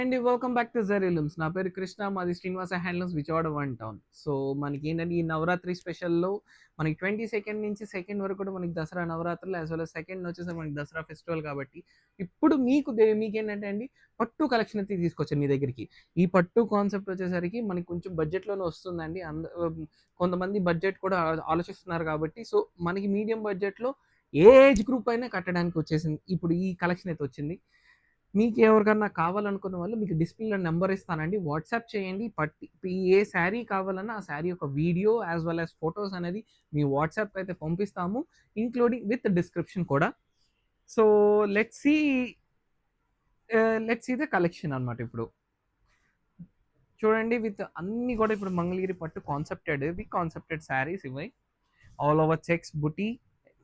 And welcome back to జెరిలమ్స్. నా పేరు కృష్ణ, మాది Srinivasa handlooms, Vijayawada one town. So మనకి ఏంటంటే ఈ నవరాత్రి స్పెషల్లో మనకి 22nd నుంచి 2nd వరకు కూడా మనకి దసరా నవరాత్రులు, యాజ్ వెల్ as 2nd వచ్చేసి మనకి దసరా ఫెస్టివల్. కాబట్టి ఇప్పుడు మీకేంటంటే అండి, పట్టు కలెక్షన్ అయితే తీసుకొచ్చాను మీ దగ్గరికి. ఈ పట్టు కాన్సెప్ట్ వచ్చేసరికి మనకి కొంచెం బడ్జెట్లోనే వస్తుందండి. కొంతమంది బడ్జెట్ కూడా ఆలోచిస్తున్నారు కాబట్టి, సో మనకి మీడియం బడ్జెట్లో ఏ ఏజ్ గ్రూప్ అయినా కట్టడానికి వచ్చేసింది. ఇప్పుడు ఈ కలెక్షన్ అయితే వచ్చింది. మీకు ఎవరికన్నా కావాలనుకున్న వాళ్ళు మీకు డిస్ప్లేలో నెంబర్ ఇస్తానండి. వాట్సాప్ చేయండి. ఏ శారీ కావాలన్నా ఆ శారీ యొక్క video as well as photos అనేది మీ వాట్సాప్‌కి అయితే పంపిస్తాము. ఇంక్లూడింగ్ విత్ డిస్క్రిప్షన్ కూడా. So let's see let's see the collection అనమాట ఇప్పుడు. చూడండి, విత్ అన్నీ కూడా ఇప్పుడు మంగళగిరి పట్టు కాన్సెప్టెడ్ శారీస్ ఇవి. ఆల్ ఓవర్ చెక్స్ బుటీ,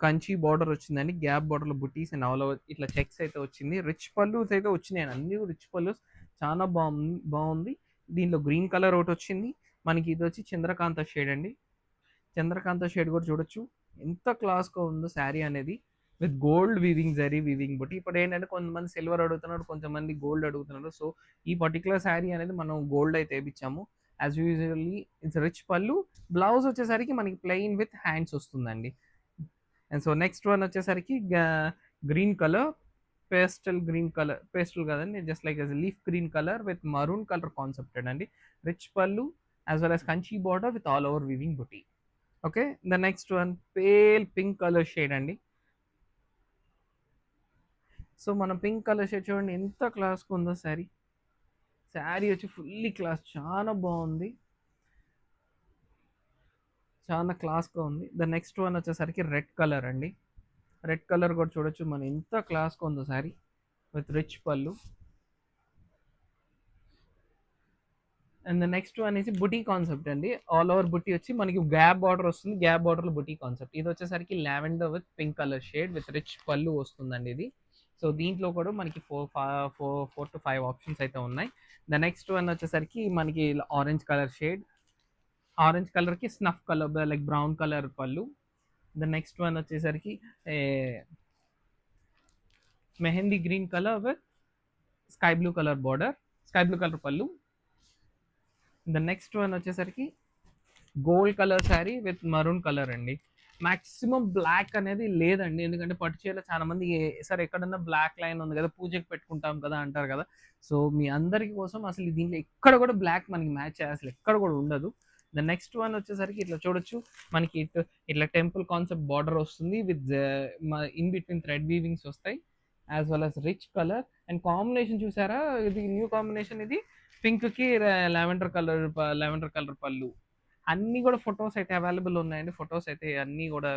కంచి బార్డర్ వచ్చిందండి. గ్యాప్ బార్డర్లో బుటీస్ అండ్ ఆల్ ఓవర్ ఇట్లా చెక్స్ అయితే వచ్చింది. రిచ్ పల్లూస్ అయితే వచ్చినాయి, అన్ని రిచ్ పల్లూస్. చాలా బాగుంది. దీనిలో గ్రీన్ కలర్ ఒకటి వచ్చింది మనకి. ఇది వచ్చి చంద్రకాంత షేడ్ అండి. చంద్రకాంత షేడ్ కూడా చూడొచ్చు ఎంత క్లాస్గా ఉందో శారీ అనేది, with gold weaving, zari weaving బుట్టి. ఇప్పుడు ఏంటంటే కొంతమంది సిల్వర్ అడుగుతున్నారు, కొంతమంది గోల్డ్ అడుగుతున్నారు. సో ఈ పర్టికులర్ శారీ అనేది మనం గోల్డ్ అయితే వేయించాము. As usually it's rich pallu. Blouse వచ్చేసరికి మనకి ప్లెయిన్ విత్ హ్యాండ్స్ వస్తుందండి. అండ్ సో నెక్స్ట్ వన్ వచ్చేసరికి గ్రీన్ కలర్, పేస్టల్ కదండి, just like leaf green colour with maroon colour concepted అండి. Rich pallu as well as Kanchi border with all over weaving బుటీ. Okay, the next one pale pink colour shade అండి. So మనం pink colour shade చూడండి ఎంత క్లాస్గా ఉందో శారీ. శారీ వచ్చి ఫుల్లీ క్లాస్, చాలా బాగుంది, చాలా క్లాస్గా ఉంది. ద నెక్స్ట్ వన్ వచ్చేసరికి రెడ్ కలర్ అండి. రెడ్ కలర్ కూడా చూడొచ్చు మనం ఎంత క్లాస్గా ఉందో శారీ విత్ రిచ్ పళ్ళు. And the next one is buti concept అండి. ఆల్ ఓవర్ బుటీ వచ్చి మనకి గ్యాప్ బార్డర్ వస్తుంది. గ్యాప్ బార్డర్లో బుటీ కాన్సెప్ట్. ఇది వచ్చేసరికి lavender with pink colour shade with rich పళ్ళు వస్తుందండి ఇది. సో దీంట్లో కూడా మనకి ఫోర్ టు ఫైవ్ ఆప్షన్స్ అయితే ఉన్నాయి. ద నెక్స్ట్ వన్ వచ్చేసరికి మనకి ఆరెంజ్ కలర్ షేడ్, ఆరెంజ్ కలర్కి snuff colour like brown colour పళ్ళు. ద నెక్స్ట్ వన్ వచ్చేసరికి mehndi green colour with sky blue colour border, sky blue colour పళ్ళు. ద నెక్స్ట్ వన్ వచ్చేసరికి gold colour sari with maroon colour అండి. Maximum black అనేది లేదండి, ఎందుకంటే పట్టు చీరలో చాలా మంది సార్ ఎక్కడన్నా బ్లాక్ లైన్ ఉంది కదా, పూజకి పెట్టుకుంటాం కదా అంటారు కదా. సో మీ అందరికి కోసం అసలు దీంట్లో ఎక్కడ కూడా బ్లాక్ మనకి మ్యాచ్ అసలు ఎక్కడ కూడా ఉండదు. ద నెక్స్ట్ వన్ వచ్చేసరికి ఇట్లా చూడొచ్చు మనకి ఇట్లా టెంపుల్ కాన్సెప్ట్ బార్డర్ వస్తుంది విత్ ఇన్ బిట్వీన్ థ్రెడ్ వీవింగ్స్ వస్తాయి, as well as rich colour. And combination చూసారా, ఇది న్యూ కాంబినేషన్. ఇది పింక్కి లావెండర్ కలర్ పళ్ళు. అన్నీ కూడా ఫొటోస్ అయితే అవైలబుల్ ఉన్నాయండి. ఫొటోస్ అయితే అన్నీ కూడా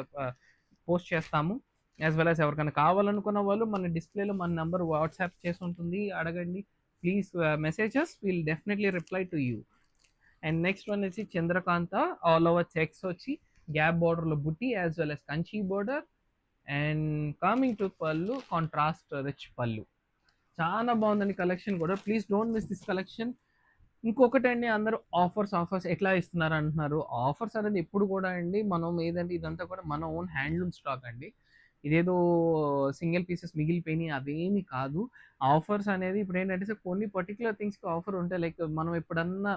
పోస్ట్ చేస్తాము. యాజ్ వెల్ యాజ్ ఎవరికైనా కావాలనుకున్న వాళ్ళు మన డిస్ప్లేలో మన నెంబర్ వాట్సాప్ చేసి ఉంటుంది, అడగండి. Please messages, will definitely reply to you. And next one వచ్చి చంద్రకాంత, ఆల్ ఓవర్ చెక్స్ వచ్చి గ్యాప్ బార్డర్లో బుట్టి as well as Kanchi border. And coming to పళ్ళు, కాంట్రాస్ట్ రిచ్ పళ్ళు. చాలా బాగుందండి కలెక్షన్ కూడా. Please don't miss this collection. ఇంకొకటి అండి, అందరూ ఆఫర్స్ ఎట్లా ఇస్తున్నారు అంటున్నారు. ఆఫర్స్ అనేది ఎప్పుడు కూడా అండి, మనం ఏదంటే ఇదంతా కూడా మన ఓన్ హ్యాండ్లూమ్ స్టాక్ అండి. ఇదేదో సింగిల్ పీసెస్ మిగిలిపోయినాయి అవేమి కాదు. ఆఫర్స్ అనేది ఇప్పుడు ఏంటంటే సార్ కొన్ని పర్టికులర్ థింగ్స్కి ఆఫర్ ఉంటాయి. లైక్ మనం ఎప్పుడన్నా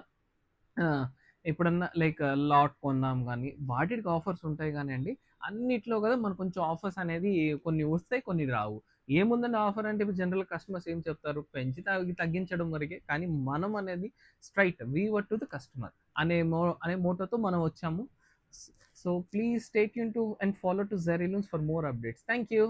లైక్ లాట్ కొన్నాం కానీ వాటికి ఆఫర్స్ ఉంటాయి కానీ అండి, అన్నిట్లో కదా మనకు కొంచెం ఆఫర్స్ అనేది కొన్ని వస్తాయి, కొన్ని రావు. ఏముందండి ఆఫర్ అంటే, ఇప్పుడు జనరల్ కస్టమర్స్ ఏం చెప్తారు, పెంచి తగ్గించడం వరకే. కానీ మనం అనేది straight for to the customer అనే మోటోతో మనం వచ్చాము. So please stay tune to and follow to జెరిలూన్స్ for more updates. Thank you.